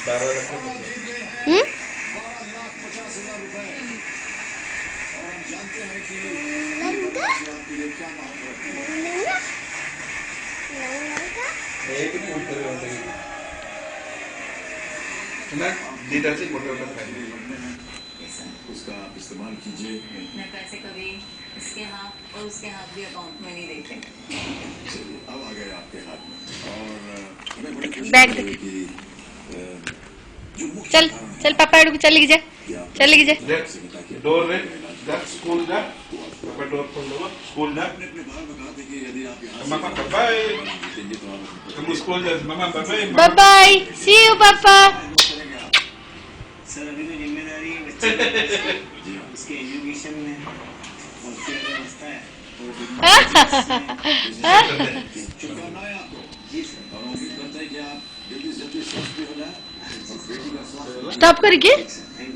हम्म उसका इस्तेमाल कीजिए। इतने पैसे कभी इसके हाथ और उसके हाथ भी अकाउंट में नहीं देखे। चलिए अब आ गए आपके हाथ में और हमें बड़ी खुशी बैग है देख कि जो मुख्य चल कारण है चल पापा अड़ू चल जा चल जा डोर रे जा स्कूल जा पापा डोर खोल दो स्कूल जा अपने अपने बार में कहा था कि यदि आप यहाँ मम्मा बाय जीतेंगे तो आप तुम स्कूल जा मम्मा bye bye bye see you पापा सर अभी तो जिम्मेदारी है बच्चे की, उसके एजुकेशन में और फिर व्यवस्था है शुभकामनाएं आपको जी सर और उम्मीद करते हैं कि आप जल्दी से जल्दी स्वस्थ भी हो जाए और बेटी का स्वास्थ्य स्टॉप करिए सर